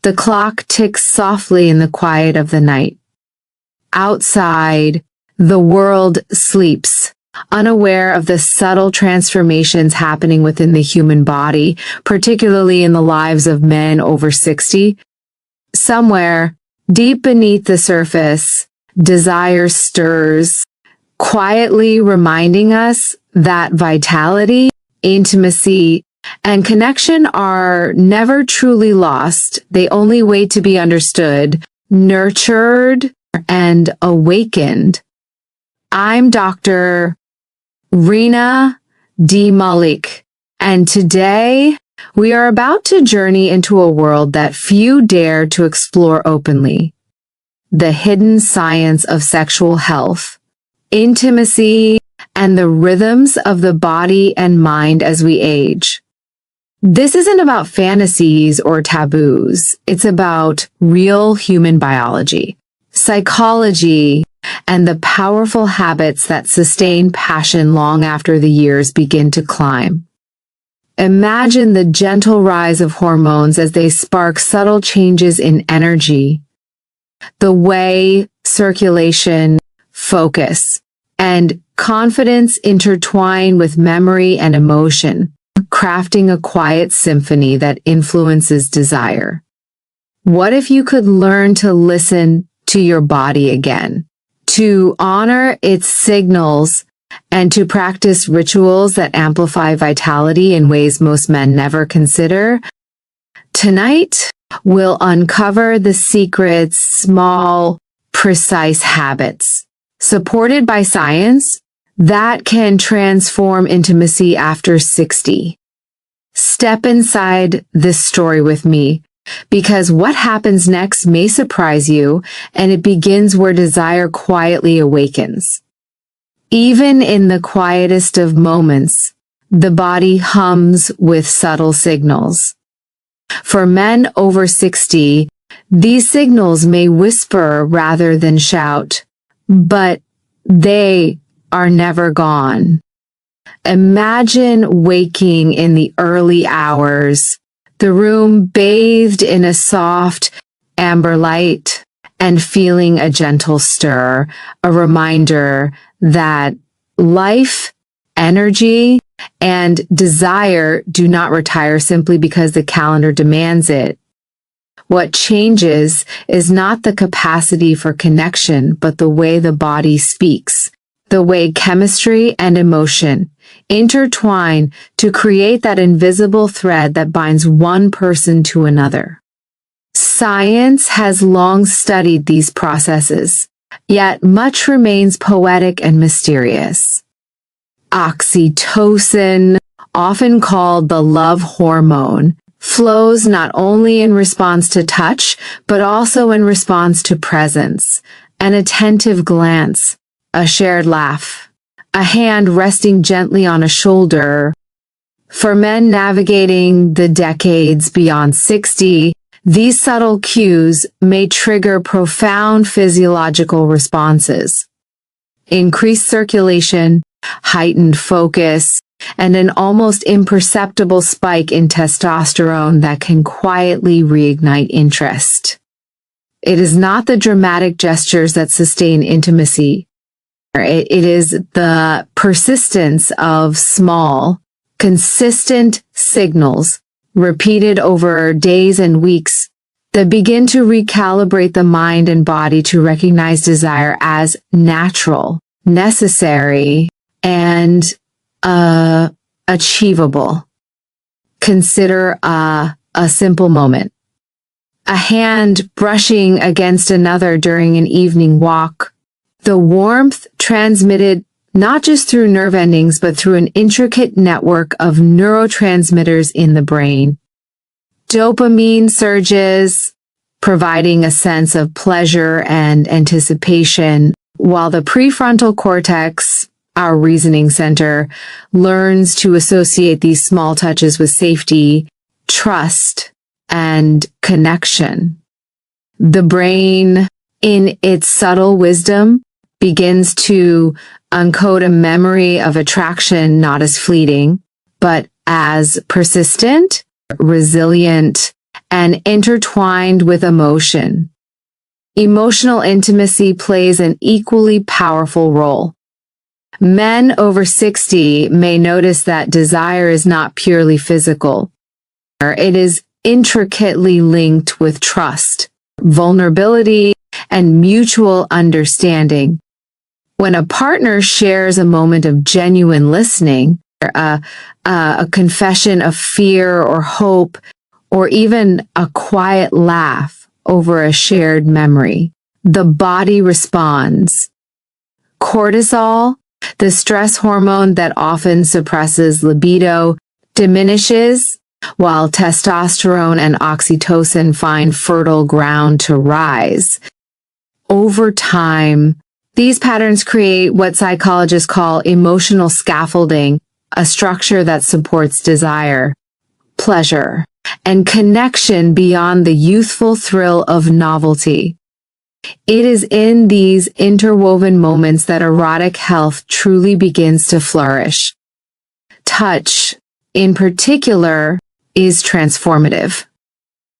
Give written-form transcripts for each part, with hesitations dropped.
The clock ticks softly in the quiet of the night. Outside, the world sleeps, unaware of the subtle transformations happening within the human body, particularly in the lives of men over 60. Somewhere, deep beneath the surface, desire stirs, quietly reminding us that vitality, intimacy, and connection are never truly lost. They only wait to be understood, nurtured, and awakened. I'm Dr. R.ENAMALIK, and today we are about to journey into a world that few dare to explore openly. The hidden science of sexual health, intimacy, and the rhythms of the body and mind as we age. This isn't about fantasies or taboos. It's about real human biology, psychology, and the powerful habits that sustain passion long after the years begin to climb. Imagine the gentle rise of hormones as they spark subtle changes in energy, the way circulation, focus, and confidence intertwine with memory and emotion, crafting a quiet symphony that influences desire. What if you could learn to listen to your body again, to honor its signals, and to practice rituals that amplify vitality in ways most men never consider? Tonight, we'll uncover the secrets, small, precise habits, supported by science, that can transform intimacy after 60. Step inside this story with me, because what happens next may surprise you, and it begins where desire quietly awakens. Even in the quietest of moments, the body hums with subtle signals. For men over 60, these signals may whisper rather than shout, but they are never gone. Imagine waking in the early hours, the room bathed in a soft amber light, and feeling a gentle stir, a reminder that life, energy, and desire do not retire simply because the calendar demands it. What changes is not the capacity for connection, but the way the body speaks, the way chemistry and emotion intertwine to create that invisible thread that binds one person to another. Science has long studied these processes, yet much remains poetic and mysterious. Oxytocin, often called the love hormone, flows not only in response to touch, but also in response to presence, an attentive glance, a shared laugh, a hand resting gently on a shoulder. For men navigating the decades beyond 60, these subtle cues may trigger profound physiological responses. Increased circulation, heightened focus, and an almost imperceptible spike in testosterone that can quietly reignite interest. It is not the dramatic gestures that sustain intimacy. It is the persistence of small, consistent signals repeated over days and weeks that begin to recalibrate the mind and body to recognize desire as natural, necessary, and achievable. Consider a simple moment. A hand brushing against another during an evening walk. The warmth transmitted not just through nerve endings, but through an intricate network of neurotransmitters in the brain. Dopamine surges, providing a sense of pleasure and anticipation, while the prefrontal cortex, our reasoning center, learns to associate these small touches with safety, trust, and connection. The brain, in its subtle wisdom, begins to uncode a memory of attraction not as fleeting, but as persistent, resilient, and intertwined with emotion. Emotional intimacy plays an equally powerful role. Men over 60 may notice that desire is not purely physical. It is intricately linked with trust, vulnerability, and mutual understanding. When a partner shares a moment of genuine listening, a confession of fear or hope, or even a quiet laugh over a shared memory, the body responds. Cortisol, the stress hormone that often suppresses libido, diminishes, while testosterone and oxytocin find fertile ground to rise. Over time, these patterns create what psychologists call emotional scaffolding, a structure that supports desire, pleasure, and connection beyond the youthful thrill of novelty. It is in these interwoven moments that erotic health truly begins to flourish. Touch, in particular, is transformative.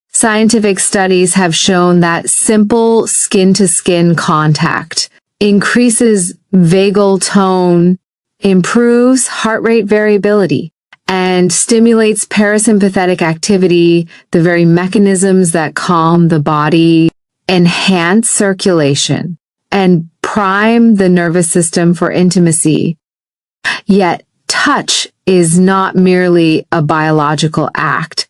Scientific studies have shown that simple skin-to-skin contact increases vagal tone, improves heart rate variability, and stimulates parasympathetic activity, the very mechanisms that calm the body, enhance circulation, and prime the nervous system for intimacy. Yet, touch is not merely a biological act.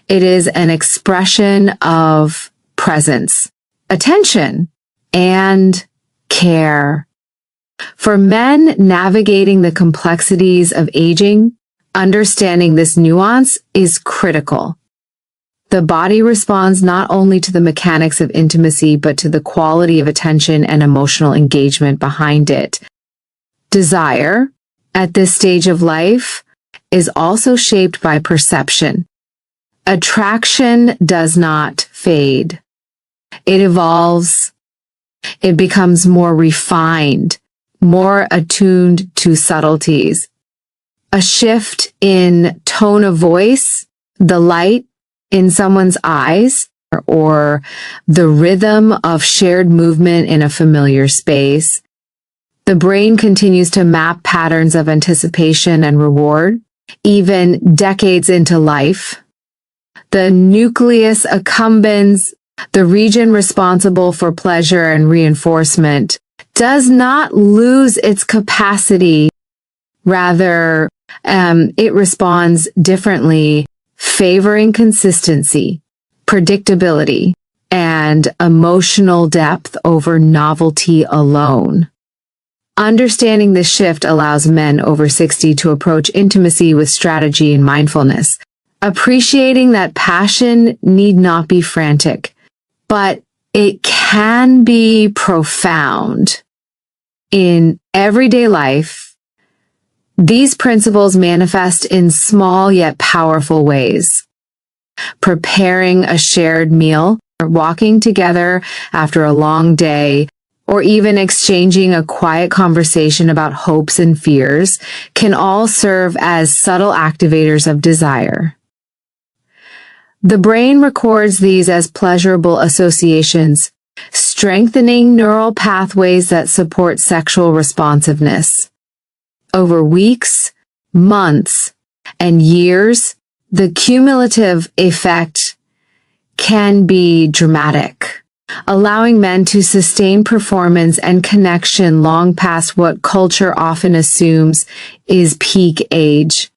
It is an expression of presence, attention, and care. For men navigating the complexities of aging, understanding this nuance is critical. The body responds not only to the mechanics of intimacy, but to the quality of attention and emotional engagement behind it. Desire, at this stage of life, is also shaped by perception. Attraction does not fade. It evolves. It becomes more refined, more attuned to subtleties. A shift in tone of voice, the light in someone's eyes, or the rhythm of shared movement in a familiar space. The brain continues to map patterns of anticipation and reward, even decades into life. The nucleus accumbens, the region responsible for pleasure and reinforcement, does not lose its capacity. Rather, it responds differently, favoring consistency, predictability, and emotional depth over novelty alone. Understanding this shift allows men over 60 to approach intimacy with strategy and mindfulness, appreciating that passion need not be frantic, but it can be profound. In everyday life, these principles manifest in small yet powerful ways. Preparing a shared meal, or walking together after a long day, or even exchanging a quiet conversation about hopes and fears can all serve as subtle activators of desire. The brain records these as pleasurable associations, strengthening neural pathways that support sexual responsiveness. Over weeks, months, and years, the cumulative effect can be dramatic, allowing men to sustain performance and connection long past what culture often assumes is peak age.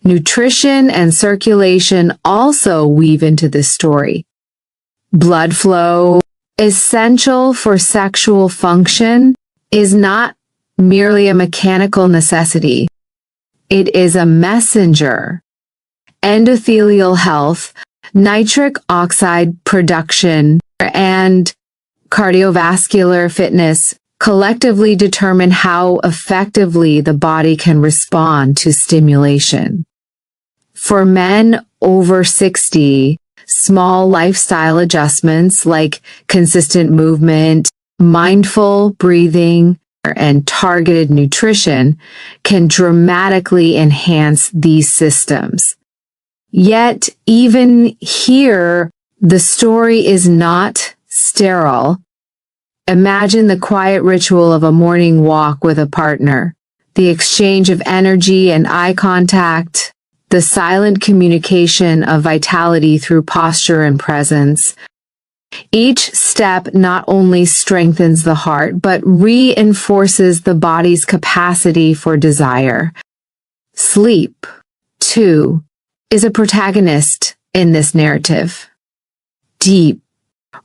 Nutrition and circulation also weave into this story. Blood flow, essential for sexual function, is not merely a mechanical necessity. It is a messenger. Endothelial health, nitric oxide production, and cardiovascular fitness collectively determine how effectively the body can respond to stimulation. For men over 60, small lifestyle adjustments like consistent movement, mindful breathing, and targeted nutrition can dramatically enhance these systems. Yet, even here, the story is not sterile. Imagine the quiet ritual of a morning walk with a partner, the exchange of energy and eye contact, the silent communication of vitality through posture and presence. Each step not only strengthens the heart, but reinforces the body's capacity for desire. Sleep, too, is a protagonist in this narrative. Deep,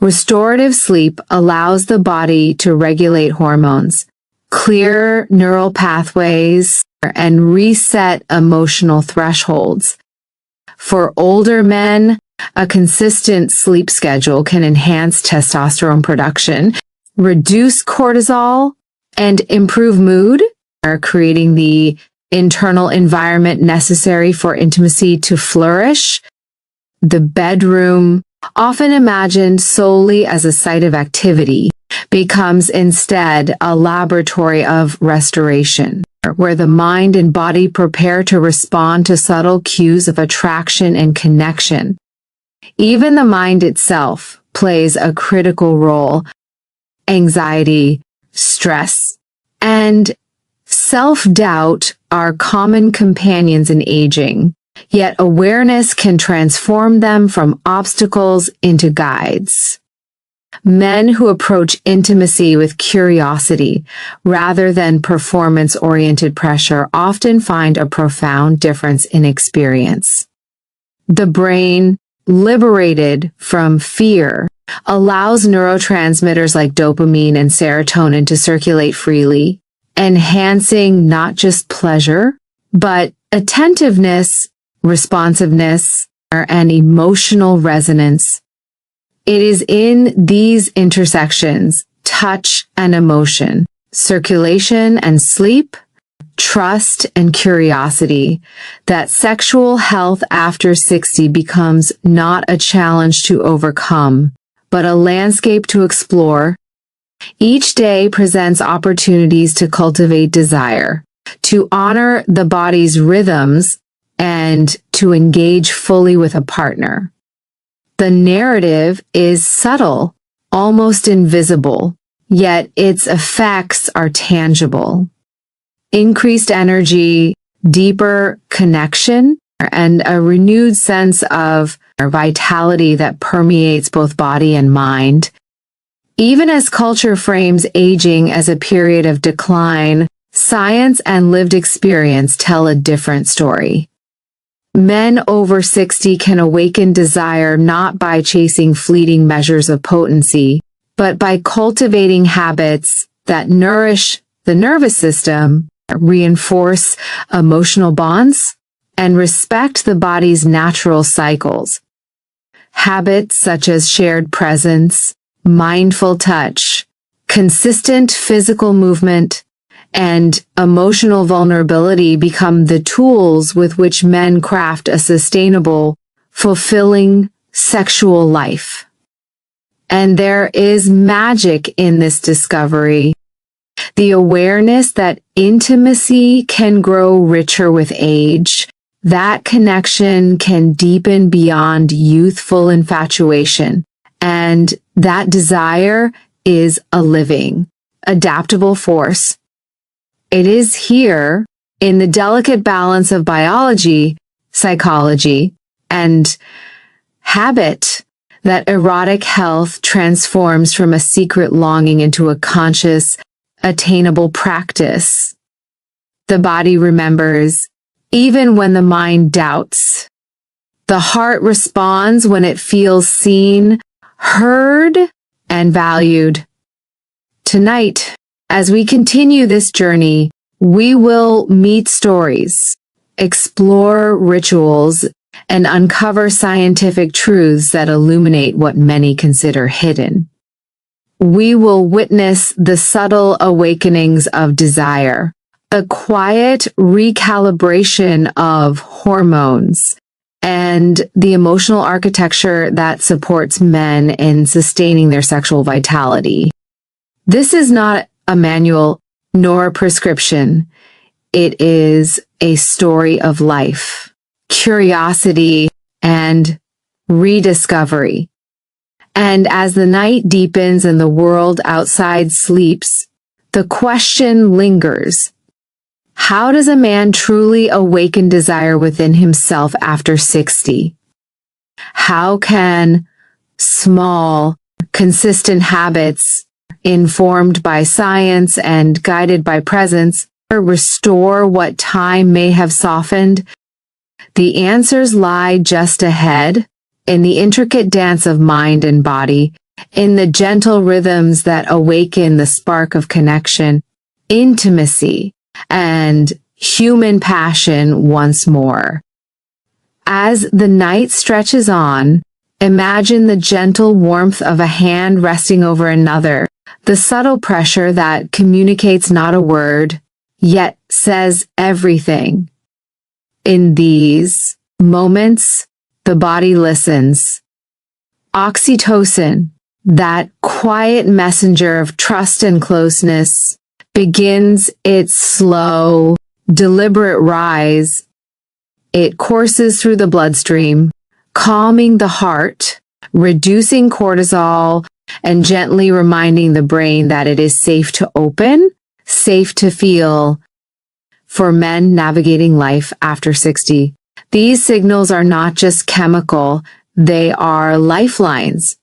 restorative sleep allows the body to regulate hormones, clear neural pathways, and reset emotional thresholds. For older men, a consistent sleep schedule can enhance testosterone production, reduce cortisol, and improve mood, creating the internal environment necessary for intimacy to flourish. The bedroom, often imagined solely as a site of activity, becomes instead a laboratory of restoration, where the mind and body prepare to respond to subtle cues of attraction and connection. Even the mind itself plays a critical role. Anxiety, stress, and self-doubt are common companions in aging, yet awareness can transform them from obstacles into guides. Men who approach intimacy with curiosity rather than performance-oriented pressure often find a profound difference in experience. The brain, liberated from fear, allows neurotransmitters like dopamine and serotonin to circulate freely, enhancing not just pleasure, but attentiveness, responsiveness, and emotional resonance. It is in these intersections, touch and emotion, circulation and sleep, trust and curiosity, that sexual health after 60 becomes not a challenge to overcome, but a landscape to explore. Each day presents opportunities to cultivate desire, to honor the body's rhythms, and to engage fully with a partner. The narrative is subtle, almost invisible, yet its effects are tangible. Increased energy, deeper connection, and a renewed sense of vitality that permeates both body and mind. Even as culture frames aging as a period of decline, science and lived experience tell a different story. Men over 60 can awaken desire not by chasing fleeting measures of potency, but by cultivating habits that nourish the nervous system, reinforce emotional bonds, and respect the body's natural cycles. Habits such as shared presence, mindful touch, consistent physical movement, and emotional vulnerability become the tools with which men craft a sustainable, fulfilling sexual life. And there is magic in this discovery. The awareness that intimacy can grow richer with age, that connection can deepen beyond youthful infatuation, and that desire is a living, adaptable force. It is here, in the delicate balance of biology, psychology, and habit, that erotic health transforms from a secret longing into a conscious, attainable practice. The body remembers, even when the mind doubts. The heart responds when it feels seen, heard, and valued. Tonight, as we continue this journey, we will meet stories, explore rituals, and uncover scientific truths that illuminate what many consider hidden. We will witness the subtle awakenings of desire, the quiet recalibration of hormones, and the emotional architecture that supports men in sustaining their sexual vitality. This is not a manual nor a prescription. It is a story of life, curiosity, and rediscovery. And as the night deepens and the world outside sleeps, the question lingers. How does a man truly awaken desire within himself after 60? How can small, consistent habits, informed by science and guided by presence, restore what time may have softened? The answers lie just ahead, in the intricate dance of mind and body, in the gentle rhythms that awaken the spark of connection, intimacy, and human passion once more. As the night stretches on, imagine the gentle warmth of a hand resting over another, the subtle pressure that communicates not a word, yet says everything. In these moments, the body listens. Oxytocin, that quiet messenger of trust and closeness, begins its slow, deliberate rise. It courses through the bloodstream, calming the heart, reducing cortisol, and gently reminding the brain that it is safe to open, safe to feel. For men navigating life after 60, these signals are not just chemical, they are lifelines.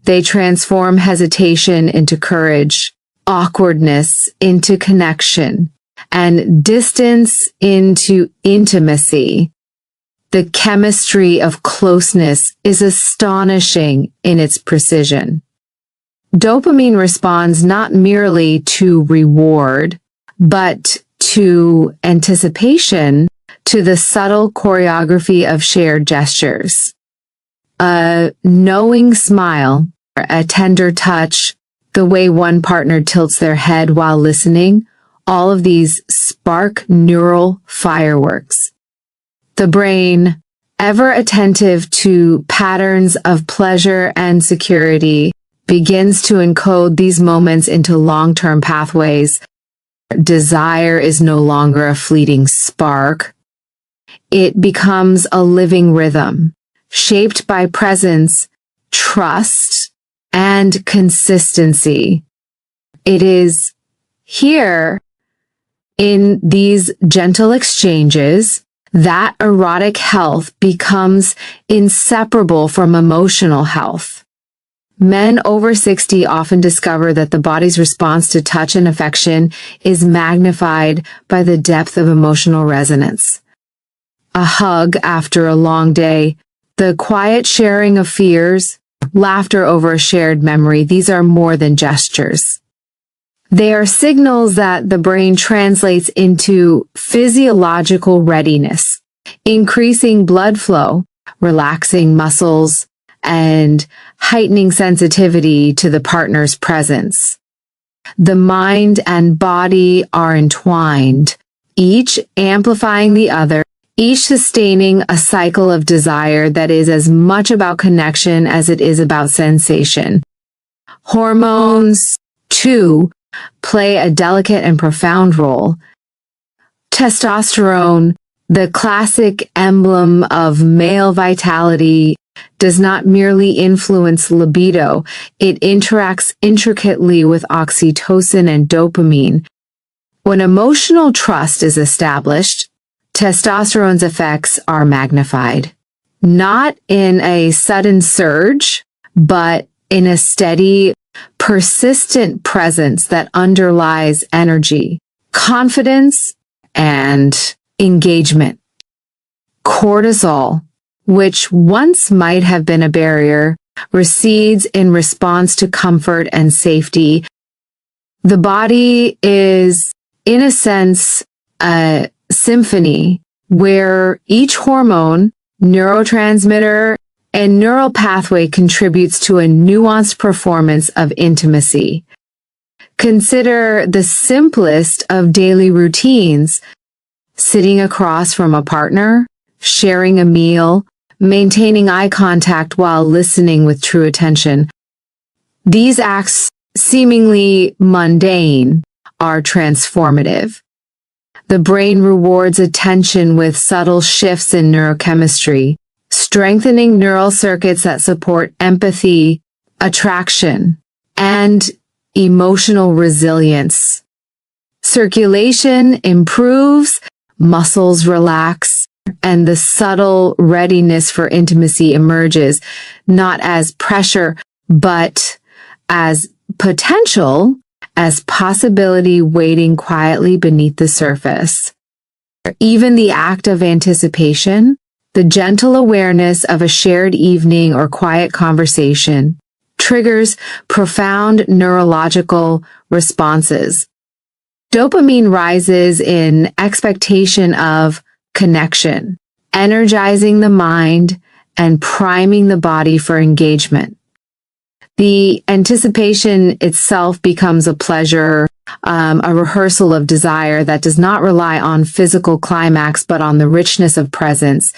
They transform hesitation into courage, awkwardness into connection, and distance into intimacy. The chemistry of closeness is astonishing in its precision. Dopamine responds not merely to reward, but to anticipation, to the subtle choreography of shared gestures. A knowing smile, a tender touch, the way one partner tilts their head while listening, all of these spark neural fireworks. The brain, ever attentive to patterns of pleasure and security, begins to encode these moments into long-term pathways. Desire is no longer a fleeting spark. It becomes a living rhythm, shaped by presence, trust, and consistency. It is here, in these gentle exchanges, that erotic health becomes inseparable from emotional health. Men over 60 often discover that the body's response to touch and affection is magnified by the depth of emotional resonance. A hug after a long day, the quiet sharing of fears, laughter over a shared memory, these are more than gestures. They are signals that the brain translates into physiological readiness, increasing blood flow, relaxing muscles, and heightening sensitivity to the partner's presence. The mind and body are entwined, each amplifying the other, each sustaining a cycle of desire that is as much about connection as it is about sensation. Hormones, too, play a delicate and profound role. Testosterone, the classic emblem of male vitality, does not merely influence libido, it interacts intricately with oxytocin and dopamine. When emotional trust is established, testosterone's effects are magnified, not in a sudden surge, but in a steady, persistent presence that underlies energy, confidence, and engagement. Cortisol, which once might have been a barrier, recedes in response to comfort and safety. The body is, in a sense, a symphony where each hormone, neurotransmitter, and neural pathway contributes to a nuanced performance of intimacy. Consider the simplest of daily routines: sitting across from a partner, sharing a meal, maintaining eye contact while listening with true attention. These acts, seemingly mundane, are transformative. The brain rewards attention with subtle shifts in neurochemistry, strengthening neural circuits that support empathy, attraction, and emotional resilience. Circulation improves, muscles relax, and the subtle readiness for intimacy emerges, not as pressure, but as potential, as possibility waiting quietly beneath the surface. Even the act of anticipation, the gentle awareness of a shared evening or quiet conversation, triggers profound neurological responses. Dopamine rises in expectation of connection, energizing the mind and priming the body for engagement. The anticipation itself becomes a pleasure, a rehearsal of desire that does not rely on physical climax, but on the richness of presence.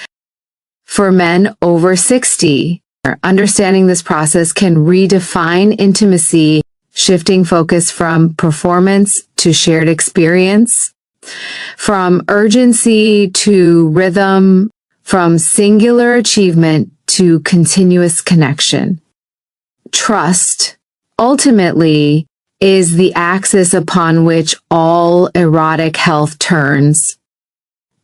For men over 60, understanding this process can redefine intimacy, shifting focus from performance to shared experience, from urgency to rhythm, from singular achievement to continuous connection. Trust, ultimately, is the axis upon which all erotic health turns.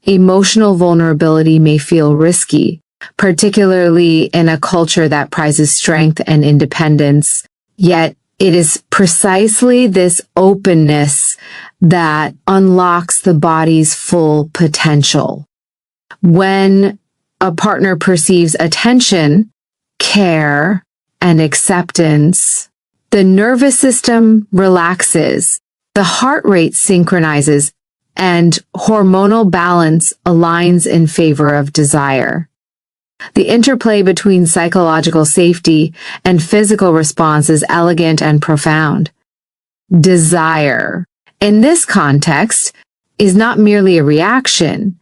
Emotional vulnerability may feel risky, particularly in a culture that prizes strength and independence, yet it is precisely this openness that unlocks the body's full potential. When a partner perceives attention, care, and acceptance, the nervous system relaxes, the heart rate synchronizes, and hormonal balance aligns in favor of desire. The interplay between psychological safety and physical response is elegant and profound. Desire, in this context, is not merely a reaction.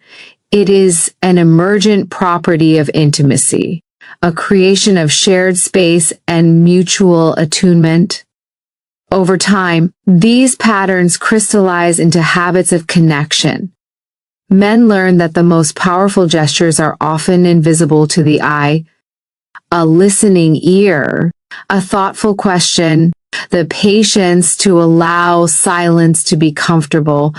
It is an emergent property of intimacy, a creation of shared space and mutual attunement. Over time, these patterns crystallize into habits of connection. Men learn that the most powerful gestures are often invisible to the eye. A listening ear, a thoughtful question, the patience to allow silence to be comfortable.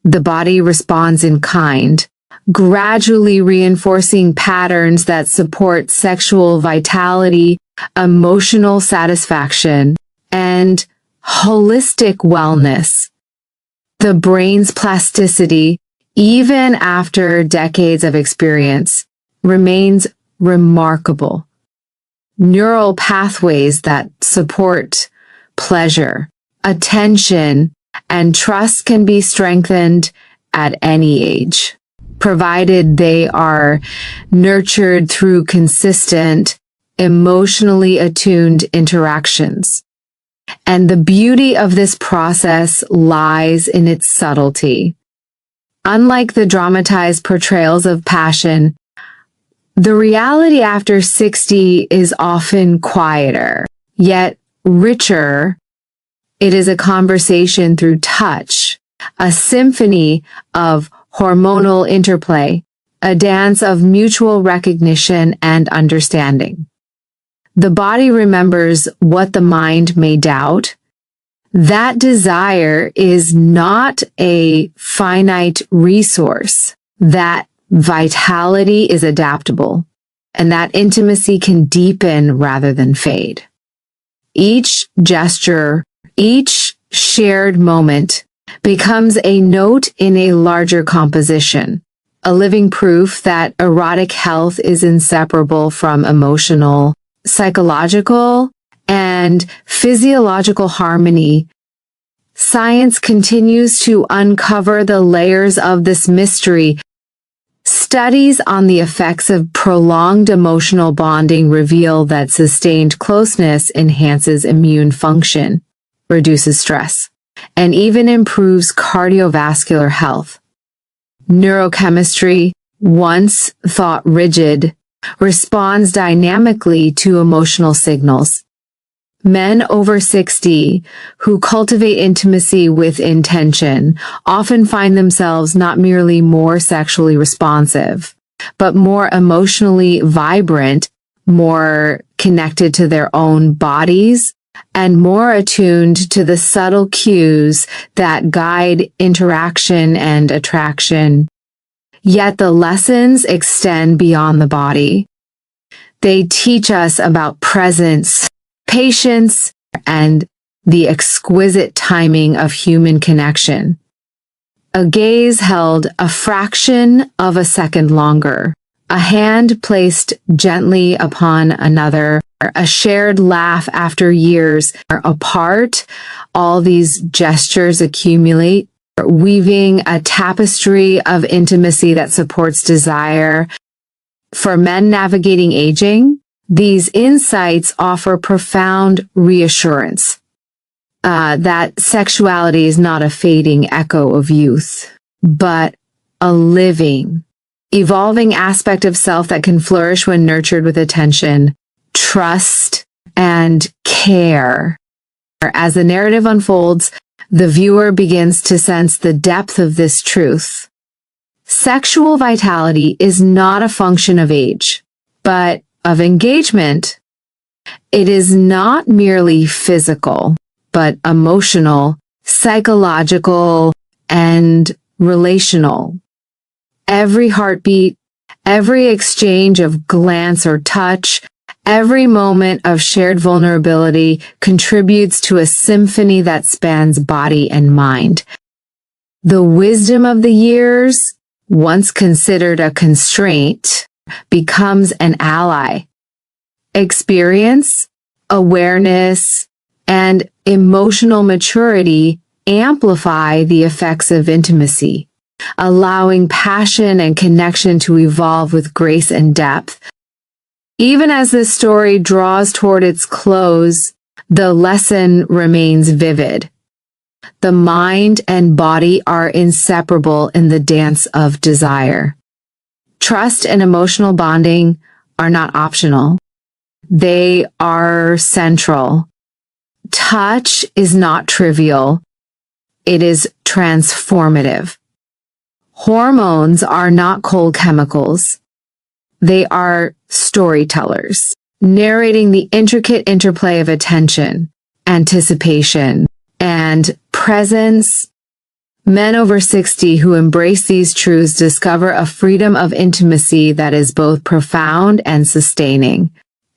The body responds in kind, gradually reinforcing patterns that support sexual vitality, emotional satisfaction, and holistic wellness. The brain's plasticity, even after decades of experience, remains remarkable. Neural pathways that support pleasure, attention, and trust can be strengthened at any age, provided they are nurtured through consistent, emotionally attuned interactions. And the beauty of this process lies in its subtlety. Unlike the dramatized portrayals of passion, the reality after 60 is often quieter, yet richer. It is a conversation through touch, a symphony of hormonal interplay, a dance of mutual recognition and understanding. The body remembers what the mind may doubt. That desire is not a finite resource. That vitality is adaptable, and that intimacy can deepen rather than fade. Each gesture, each shared moment becomes a note in a larger composition, a living proof that erotic health is inseparable from emotional, psychological, and physiological harmony. Science continues to uncover the layers of this mystery. Studies on the effects of prolonged emotional bonding reveal that sustained closeness enhances immune function, reduces stress, and even improves cardiovascular health. Neurochemistry, once thought rigid, responds dynamically to emotional signals. Men over 60 who cultivate intimacy with intention often find themselves not merely more sexually responsive, but more emotionally vibrant, more connected to their own bodies, and more attuned to the subtle cues that guide interaction and attraction. Yet the lessons extend beyond the body. They teach us about presence, patience, and the exquisite timing of human connection. A gaze held a fraction of a second longer, a hand placed gently upon another, a shared laugh after years apart. All these gestures accumulate, weaving a tapestry of intimacy that supports desire. For men navigating aging, these insights offer profound reassurance that sexuality is not a fading echo of youth, but a living, evolving aspect of self that can flourish when nurtured with attention, trust, and care. As the narrative unfolds, the viewer begins to sense the depth of this truth. Sexual vitality is not a function of age, but of engagement. It is not merely physical, but emotional, psychological, and relational. Every heartbeat, every exchange of glance or touch, every moment of shared vulnerability contributes to a symphony that spans body and mind. The wisdom of the years, once considered a constraint, becomes an ally. Experience, awareness, and emotional maturity amplify the effects of intimacy, allowing passion and connection to evolve with grace and depth. Even as this story draws toward its close, the lesson remains vivid. The mind and body are inseparable in the dance of desire. Trust and emotional bonding are not optional. They are central. Touch is not trivial. It is transformative. Hormones are not cold chemicals. They are storytellers, narrating the intricate interplay of attention, anticipation, and presence. Men over 60 who embrace these truths discover a freedom of intimacy that is both profound and sustaining,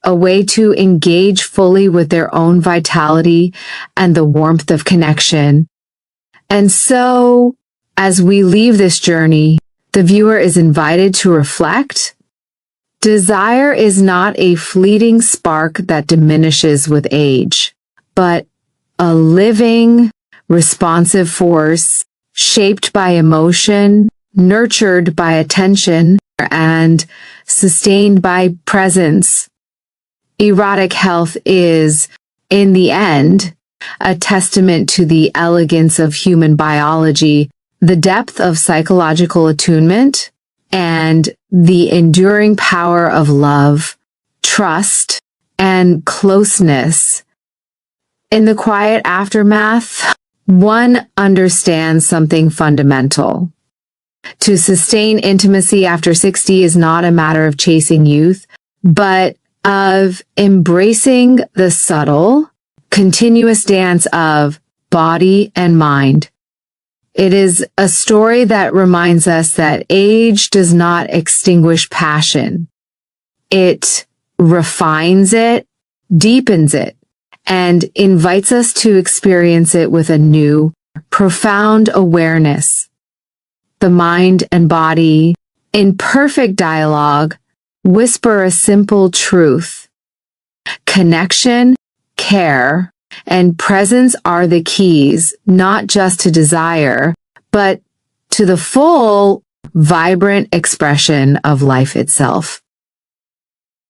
a way to engage fully with their own vitality and the warmth of connection. And so, as we leave this journey, the viewer is invited to reflect. Desire is not a fleeting spark that diminishes with age, but a living, responsive force shaped by emotion, nurtured by attention, and sustained by presence. Erotic health is, in the end, a testament to the elegance of human biology, the depth of psychological attunement, and the enduring power of love, trust, and closeness. In the quiet aftermath, one understands something fundamental. To sustain intimacy after 60 is not a matter of chasing youth, but of embracing the subtle, continuous dance of body and mind. It is a story that reminds us that age does not extinguish passion. It refines it, deepens it, and invites us to experience it with a new, profound awareness. The mind and body, in perfect dialogue, whisper a simple truth. Connection, care, and presence are the keys, not just to desire, but to the full, vibrant expression of life itself.